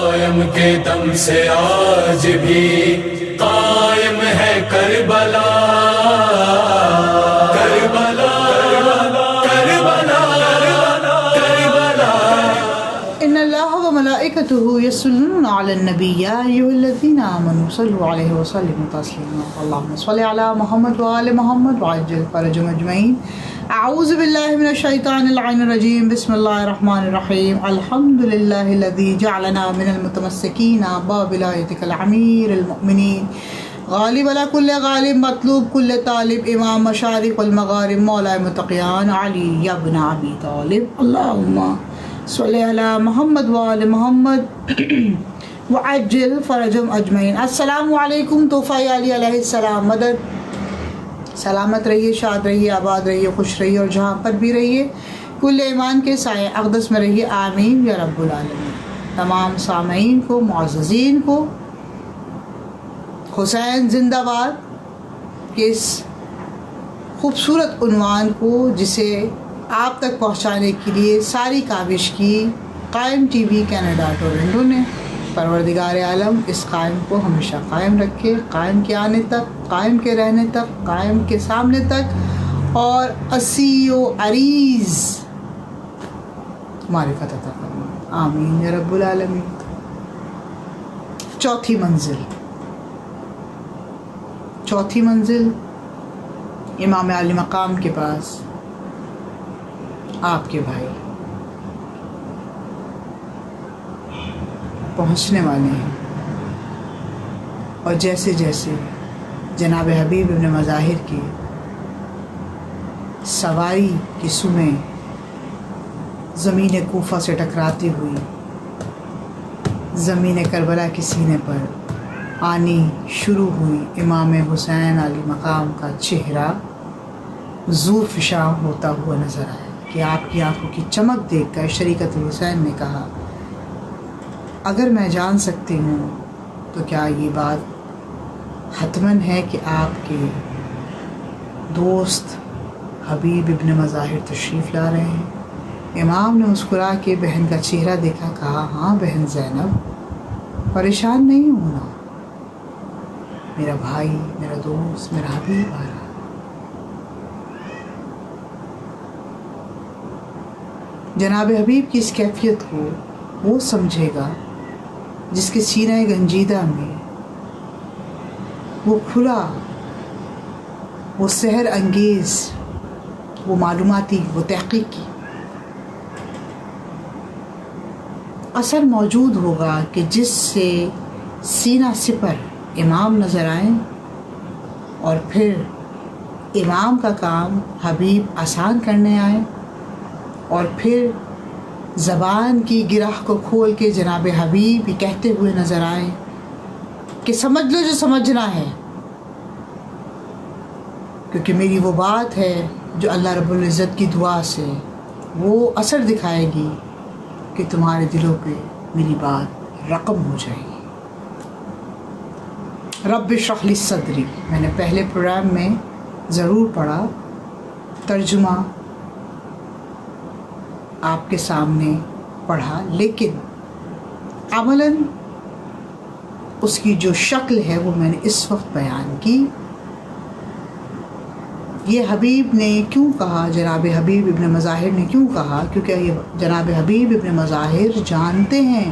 قائم کے دم سے آج بھی قائم ہے کربلا، کربلا، کربلا، کربلا۔ ان اللہ و ملائکتہ یصلون علی النبی یا ایھا الذین آمنوا صلوا علیہ وسلموا تسلیما، اللہم صل علی محمد وآل محمد وعجل فرجهم اجمعین۔ اعوذ باللہ من الشیطان اللعین الرجیم، بسم اللہ الرحمن الرحیم۔ الحمد للہ الذی جعلنا من المتمسکین بولایتک الامیر المؤمنین، غالب علی کل غالب، مطلوب کل طالب، امام مشارق والمغارب، مولا متقیان علی ابن ابی طالب، اللہم صلی علی محمد وآل محمد وعجل فرجهم اجمعین۔ السلام علیکم تحفہ علی علیہ السلام، مدد، سلامت رہیے، شاد رہیے، آباد رہیے، خوش رہیے، اور جہاں پر بھی رہیے کل ایمان کے سائے اقدس میں رہیے، آمین یا رب العالمین۔ تمام سامعین کو، معززین کو، حسین زندہ باد کے اس خوبصورت عنوان کو جسے آپ تک پہنچانے کے لیے ساری کاوش کی قائم ٹی وی کینیڈا ٹورنٹو نے۔ پروردگار عالم اس قائم کو ہمیشہ قائم رکھے، قائم کے آنے تک، قائم کے رہنے تک، قائم کے سامنے تک، اور اسی و عریض معرفت عطا فرمائے، آمین یا رب العالمین۔ چوتھی منزل امام علی مقام کے پاس آپ کے بھائی پہنچنے والے ہیں، اور جیسے جیسے جناب حبیب ابن مظاہر کی سواری کی سمیں زمین کوفہ سے ٹکراتی ہوئی زمین کربلا کے سینے پر آنی شروع ہوئی، امام حسین علی مقام کا چہرہ زور فشاں ہوتا ہوا نظر آیا کہ آپ کی آنکھوں کی چمک دیکھ کر شریکت حسین نے کہا، اگر میں جان سکتی ہوں تو کیا یہ بات حتماً ہے کہ آپ کے دوست حبیب ابن مظاہر تشریف لا رہے ہیں؟ امام نے مسکرا کے بہن کا چہرہ دیکھا، کہا، ہاں بہن زینب، پریشان نہیں ہونا، میرا بھائی، میرا دوست، میرا حبیب آ رہا۔ جناب حبیب کی اس کیفیت کو وہ سمجھے گا جس کے سینہ گنجیدہ میں وہ کھلا، وہ سحر انگیز، وہ معلوماتی، وہ تحقیقی اثر موجود ہوگا کہ جس سے سینہ سپر امام نظر آئیں، اور پھر امام کا کام حبیب آسان کرنے آئیں، اور پھر زبان کی گرہ کو کھول کے جناب حبیب یہ کہتے ہوئے نظر آئیں کہ سمجھ لو جو سمجھنا ہے، کیونکہ میری وہ بات ہے جو اللہ رب العزت کی دعا سے وہ اثر دکھائے گی کہ تمہارے دلوں پہ میری بات رقم ہو جائے گی۔ رب اشرح لی صدری، میں نے پہلے پروگرام میں ضرور پڑھا، ترجمہ آپ کے سامنے پڑھا، لیکن عملاً اس کی جو شکل ہے وہ میں نے اس وقت بیان کی۔ یہ حبیب نے کیوں کہا، جناب حبیب ابن مظاہر نے کیوں کہا؟ کیونکہ یہ جناب حبیب ابن مظاہر جانتے ہیں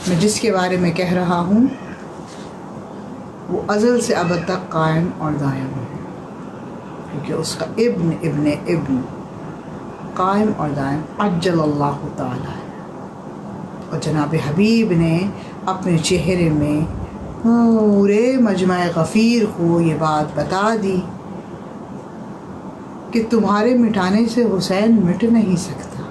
میں جس کے بارے میں کہہ رہا ہوں وہ ازل سے ابد تک قائم اور دائم ہے، کیونکہ اس کا ابن ابن ابن قائم اور دائم عجل اللہ تعالی ہے، اور جناب حبیب نے اپنے چہرے میں پورے مجمع غفیر کو یہ بات بتا دی کہ تمہارے مٹانے سے حسین مٹ نہیں سکتا،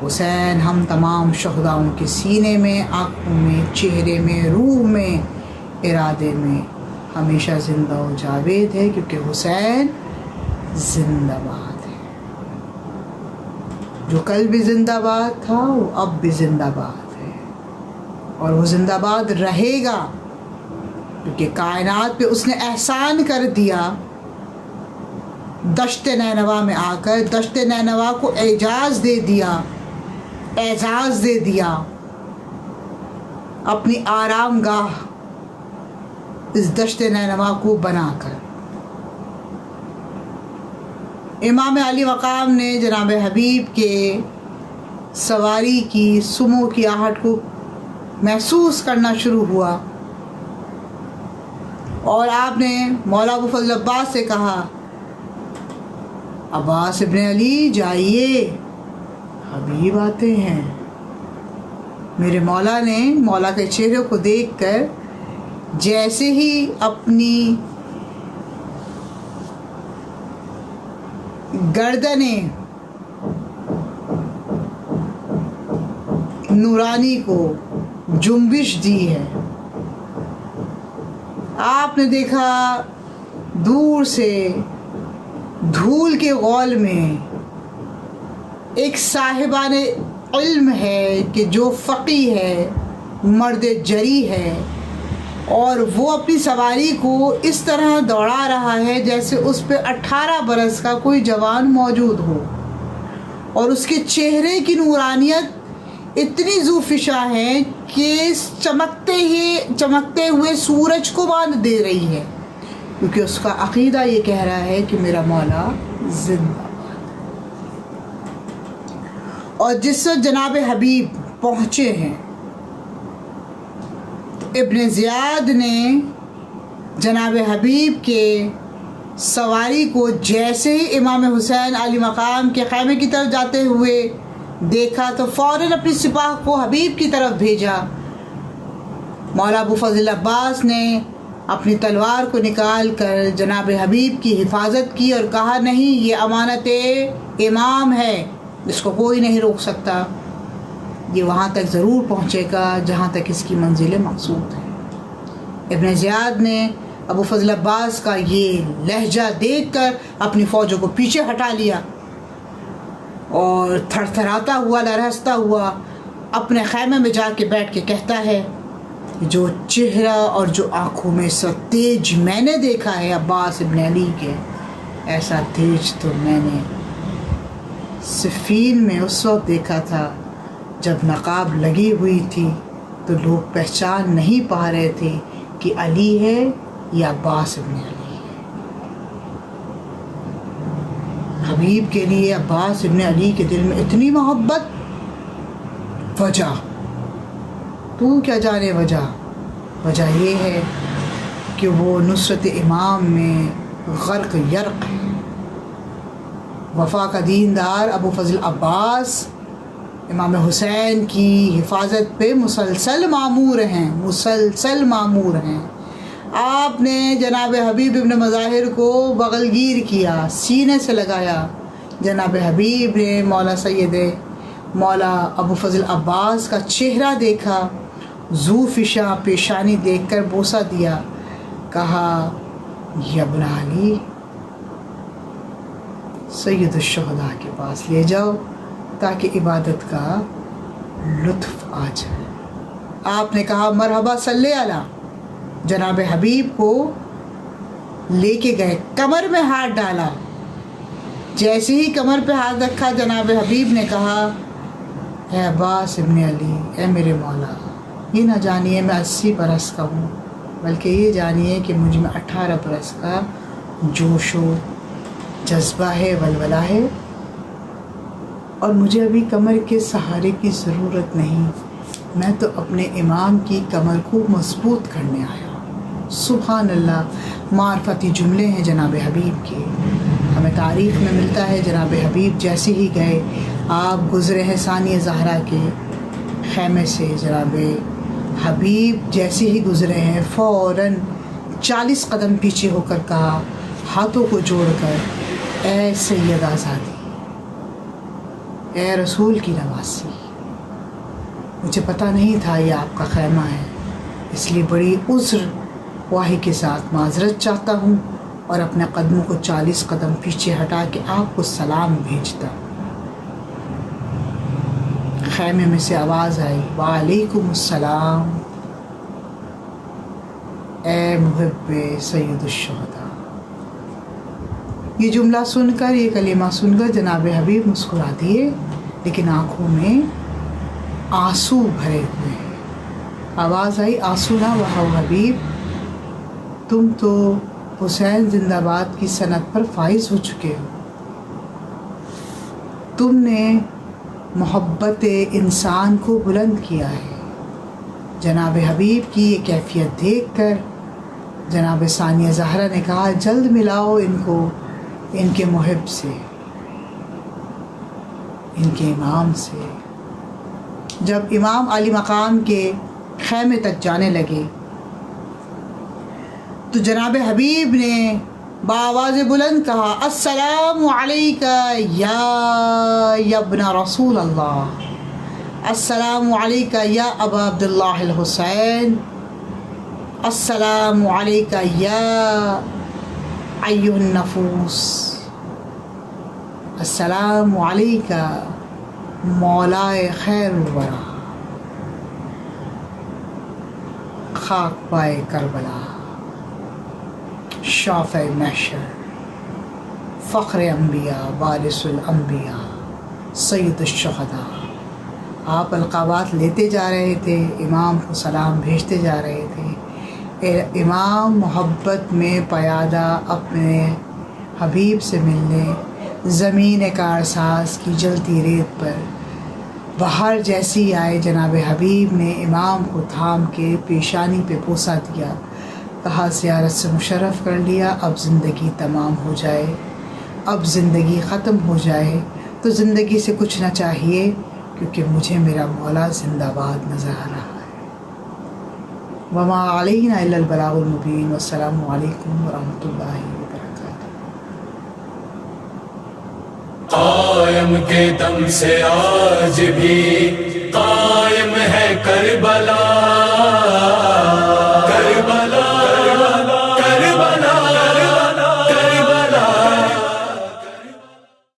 حسین ہم تمام شہداؤں کے سینے میں، آنکھوں میں، چہرے میں، روح میں، ارادے میں ہمیشہ زندہ و جاوید ہے، کیونکہ حسین زندہ باد ہے، جو کل بھی زندہ باد تھا وہ اب بھی زندہ باد ہے، اور وہ زندہ باد رہے گا، کیونکہ کائنات پہ اس نے احسان کر دیا، دشت نینوا میں آ کر دشت نینوا کو اعجاز دے دیا، اعزاز دے دیا اپنی آرام گاہ اس دشت نینوا کو بنا کر۔ امام علی مقام نے جناب حبیب کے سواری کی سمو کی آہٹ کو محسوس کرنا شروع ہوا اور آپ نے مولا ابو فضل عباس سے کہا، عباس ابن علی جائیے، حبیب آتے ہیں۔ میرے مولا نے مولا کے چہرے کو دیکھ کر جیسے ہی اپنی گردنیں نورانی کو جنبش دی ہے، آپ نے دیکھا دور سے دھول کے غول میں ایک صاحبان علم ہے کہ جو فقی ہے، مرد جری ہے، اور وہ اپنی سواری کو اس طرح دوڑا رہا ہے جیسے اس پہ 18 برس کا کوئی جوان موجود ہو، اور اس کے چہرے کی نورانیت اتنی ذوفشاں ہے کہ چمکتے ہوئے سورج کو باندھ دے رہی ہے، کیونکہ اس کا عقیدہ یہ کہہ رہا ہے کہ میرا مولا زندہ۔ اور جس وقت جناب حبیب پہنچے ہیں، ابن زیاد نے جناب حبیب کے سواری کو جیسے ہی امام حسین علی مقام کے خیمے کی طرف جاتے ہوئے دیکھا تو فوراً اپنی سپاہ کو حبیب کی طرف بھیجا۔ مولا ابو فضل عباس نے اپنی تلوار کو نکال کر جناب حبیب کی حفاظت کی اور کہا، نہیں، یہ امانت امام ہے، اس کو کوئی نہیں روک سکتا، یہ وہاں تک ضرور پہنچے گا جہاں تک اس کی منزل مقصود ہے۔ ابن زیاد نے ابو فضل عباس کا یہ لہجہ دیکھ کر اپنی فوجوں کو پیچھے ہٹا لیا اور تھر تھراتا ہوا، لرزتا ہوا اپنے خیمے میں جا کے بیٹھ کے کہتا ہے، جو چہرہ اور جو آنکھوں میں سو تیج میں نے دیکھا ہے عباس ابن علی کے، ایسا تیج تو میں نے صفین میں اس وقت دیکھا تھا جب نقاب لگی ہوئی تھی تو لوگ پہچان نہیں پا رہے تھے کہ علی ہے یا عباس ابن علی ہے۔ حبیب کے لیے عباس ابن علی کے دل میں اتنی محبت، وجہ تو کیا جانے وجہ یہ ہے کہ وہ نصرت امام میں غرق یرق ہے۔ وفا کا دیندار ابو فضل عباس امام حسین کی حفاظت پہ مسلسل معمور ہیں۔ آپ نے جناب حبیب ابن مظاہر کو بغلگیر کیا، سینے سے لگایا۔ جناب حبیب نے مولا ابو فضل عباس کا چہرہ دیکھا، ذوفشاں پیشانی دیکھ کر بوسہ دیا، کہا، یہ ابن علی، سید الشہداء کے پاس لے جاؤ تاکہ عبادت کا لطف آ جائے۔ آپ نے کہا، مرحبا صلی علی۔ جناب حبیب کو لے کے گئے، کمر میں ہاتھ ڈالا۔ جیسے ہی کمر پہ ہاتھ رکھا، جناب حبیب نے کہا، اے عباس ابن علی، اے میرے مولا، یہ نہ جانیے میں 80 برس کا ہوں، بلکہ یہ جانیے کہ مجھ میں 18 برس کا جوش و جذبہ ہے، ولولہ ہے، اور مجھے ابھی کمر کے سہارے کی ضرورت نہیں، میں تو اپنے امام کی کمر کو مضبوط کرنے آیا ہوں۔ سبحان اللہ، معرفتی جملے ہیں جناب حبیب کے۔ ہمیں تاریخ میں ملتا ہے جناب حبیب جیسے ہی گئے، آپ گزرے ہیں ثانیہ زہرا کے خیمے سے، جناب حبیب جیسے ہی گزرے ہیں فوراً 40 قدم پیچھے ہو کر کہا، ہاتھوں کو جوڑ کر، اے سید آزادی، اے رسول کی نواسی، مجھے پتہ نہیں تھا یہ آپ کا خیمہ ہے، اس لیے بڑی عذر خواہی کے ساتھ معذرت چاہتا ہوں اور اپنے قدموں کو 40 قدم پیچھے ہٹا کے آپ کو سلام بھیجتا ہوں۔ خیمے میں سے آواز آئی، وعلیکم السلام، اے محب سید الشہداء۔ یہ جملہ سن کر، یہ کلمہ سن کر جناب حبیب مسکرا دیے، لیکن آنکھوں میں آنسو بھرے ہوئے ہیں۔ آواز آئی آسونا بہو حبیب، تم تو حسین زندہ باد کی سند پر فائز ہو چکے ہو، تم نے محبت انسان کو بلند کیا ہے۔ جناب حبیب کی یہ کیفیت دیکھ کر جناب ثانیہ زہرا نے کہا جلد ملاؤ ان کو ان کے محب سے، ان کے امام سے۔ جب امام علی مقام کے خیمے تک جانے لگے تو جناب حبیب نے بآواز بلند کہا السلام علیکہ یا ابن رسول اللہ، السلام علیکہ یا ابا عبداللہ الحسین، السلام علیکہ یا ایھا النفوس، السلام علیکہ مولائے خیر الورا، خاک پائے کربلا، شافع محشر، فخر انبیاء، وارث الانبیاء، سید الشہداء۔ آپ القابات لیتے جا رہے تھے، امام کو سلام بھیجتے جا رہے تھے۔ امام محبت میں پیادہ اپنے حبیب سے ملنے زمین کارساز کی جلتی ریت پر بہار جیسی آئے، جناب حبیب نے امام کو تھام کے پیشانی پہ بوسہ دیا، کہا زیارت سے مشرف کر لیا، اب زندگی تمام ہو جائے، اب زندگی ختم ہو جائے تو زندگی سے کچھ نہ چاہیے، کیونکہ مجھے میرا مولا زندہ باد نظر آ رہا ہے۔ وما علینا الا البلاغ المبین، والسلام علیکم ورحمۃ اللہ وبرکاتہ۔ قائم کے دم سے آج بھی قائم ہے کربلا،